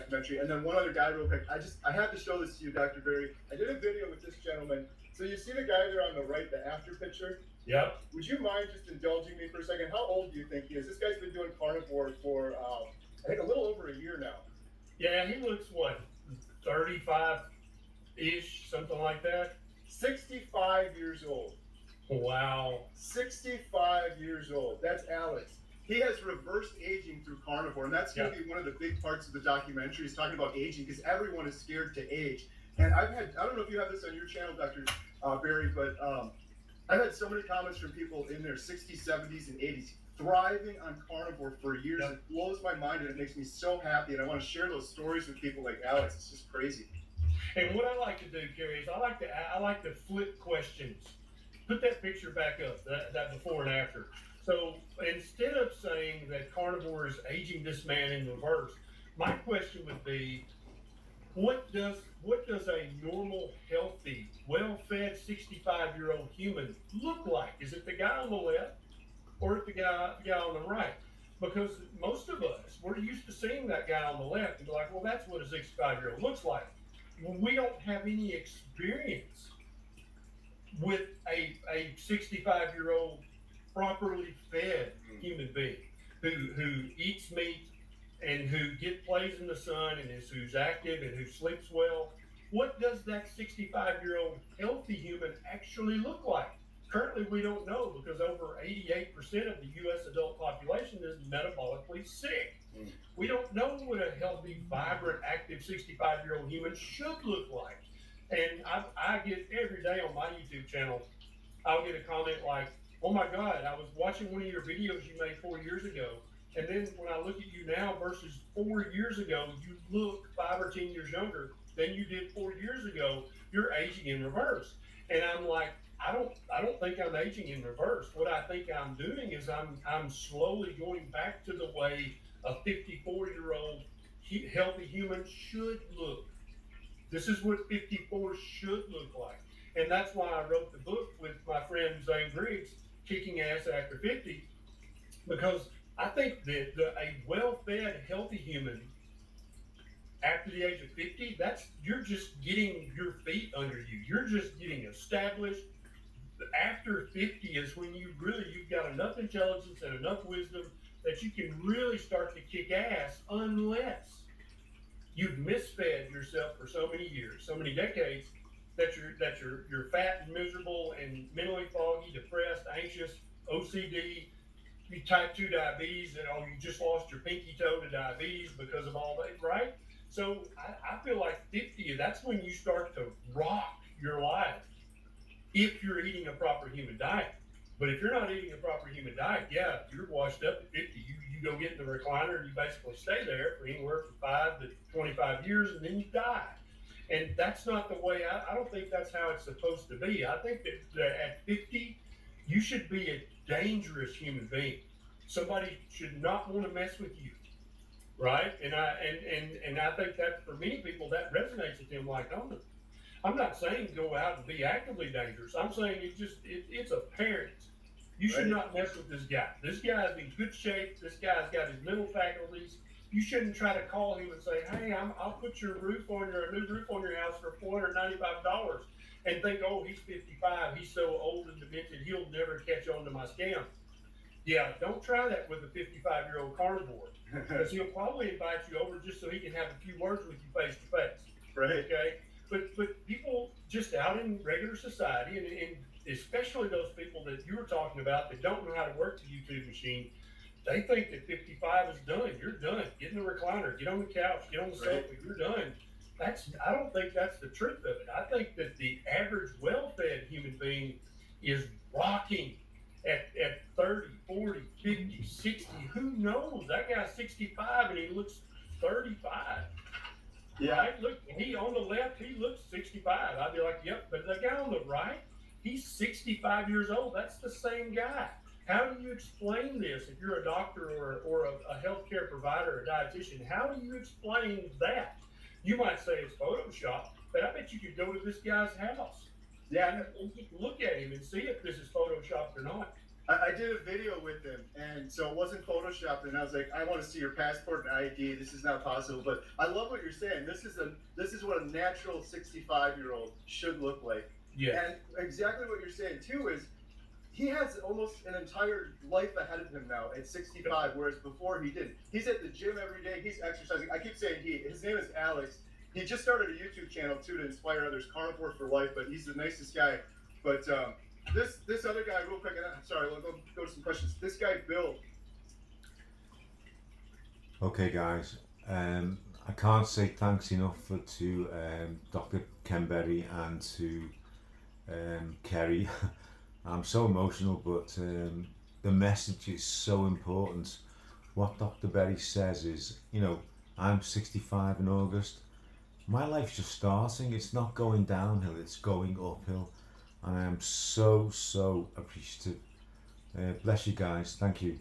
documentary. And then one other guy real quick. I have to show this to you, Dr. Berry. I did a video with this gentleman. So you see the guy there on the right, the after picture? Yep. Would you mind just indulging me for a second? How old do you think he is? This guy's been doing carnivore for, I think, a little over a year now. Yeah, he looks, what, 35-ish, something like that? 65 years old. Wow. 65 years old. That's Alex. He has reversed aging through carnivore, and that's going to be one of the big parts of the documentary. He's talking about aging because everyone is scared to age. And I don't know if you have this on your channel, Dr. Berry, but I've had so many comments from people in their 60s, 70s, and 80s thriving on carnivore for years. Yep. It blows my mind, and it makes me so happy. And I want to share those stories with people like Alex. It's just crazy. And what I like to do, Kerry, is I like to flip questions. Put that picture back up, that before and after. So instead of saying that carnivore is aging this man in reverse, my question would be, what does a normal, healthy, well-fed 65-year-old human look like? Is it the guy on the left or the guy on the right? Because most of us, we're used to seeing that guy on the left and be like, well, that's what a 65-year-old looks like. When we don't have any experience with a 65-year-old properly fed human being who eats meat and who plays in the sun and who's active and who sleeps well, what does that 65-year-old healthy human actually look like? Currently, we don't know because over 88% of the U.S. adult population is metabolically sick. We don't know what a healthy, vibrant, active 65-year-old human should look like. And I get every day on my YouTube channel, I'll get a comment like, oh my God, I was watching one of your videos you made 4 years ago. And then when I look at you now versus 4 years ago, you look 5 or 10 years younger than you did 4 years ago. You're aging in reverse. And I'm like, I don't think I'm aging in reverse. What I think I'm doing is I'm slowly going back to the way a 54-year-old healthy human should look. This is what 54 should look like. And that's why I wrote the book with my friend Zane Griggs, Kicking Ass After 50, because I think that a well-fed, healthy human after the age of 50, you're just getting your feet under you. You're just getting established. After 50 is when you've got enough intelligence and enough wisdom that you can really start to kick ass, unless you've misfed yourself for so many years, so many decades, that you're fat and miserable and mentally foggy, depressed, anxious, OCD, you type 2 diabetes, and you just lost your pinky toe to diabetes because of all that, right? So I feel like 50, that's when you start to rock your life if you're eating a proper human diet. But if you're not eating a proper human diet, yeah, you're washed up at 50. You go get in the recliner and you basically stay there for anywhere from 5 to 25 years and then you die. And that's not the way, I don't think that's how it's supposed to be. I think that at 50, you should be a dangerous human being. Somebody should not want to mess with you, right? And I think that for many people that resonates with them. Like, oh, I'm not saying go out and be actively dangerous. I'm saying it's apparent. You should not mess with this guy. This guy's in good shape. This guy's got his mental faculties. You shouldn't try to call him and say, hey, I'll put a new roof on your house for $495 and think, oh, he's 55. He's so old and demented, he'll never catch on to my scam. Yeah, don't try that with a 55-year-old carnivore, because he'll probably invite you over just so he can have a few words with you face to face. Right. Okay. But people just out in regular society, and especially those people that you were talking about that don't know how to work the YouTube machine, they think that 55 is done. You're done. Get in the recliner, get on the couch, get on the sofa, you're done. I don't think that's the truth of it. I think that the average well-fed human being is rocking at 30, 40, 50, 60. Who knows? That guy's 65 and he looks 35. Yeah. Right? Look, he on the left, he looks 65. I'd be like, yep. But the guy on the right, he's 65 years old. That's the same guy. How do you explain this if you're a doctor or a healthcare provider, a dietitian? How do you explain that? You might say it's Photoshop, but I bet you could go to this guy's house. Yeah. And look at him and see if this is Photoshopped or not. I did a video with him, and so it wasn't photoshopped. And I was like, I want to see your passport and ID. This is not possible, but I love what you're saying. This is what a natural 65-year-old should look like. Yeah. And exactly what you're saying too is he has almost an entire life ahead of him now at 65, whereas before he didn't. He's at the gym every day. He's exercising. I keep saying he. His name is Alex. He just started a YouTube channel too to inspire others. Carnivore for life, but he's the nicest guy. But this other guy, real quick, and I'm sorry, we'll go to some questions. This guy, Bill. Okay, guys. I can't say thanks enough to Dr. Kenberry and to Kerry. I'm so emotional, but the message is so important. What Dr. Berry says is, you know, I'm 65 in August. My life's just starting. It's not going downhill, it's going uphill. And I am so appreciative. Bless you guys. Thank you.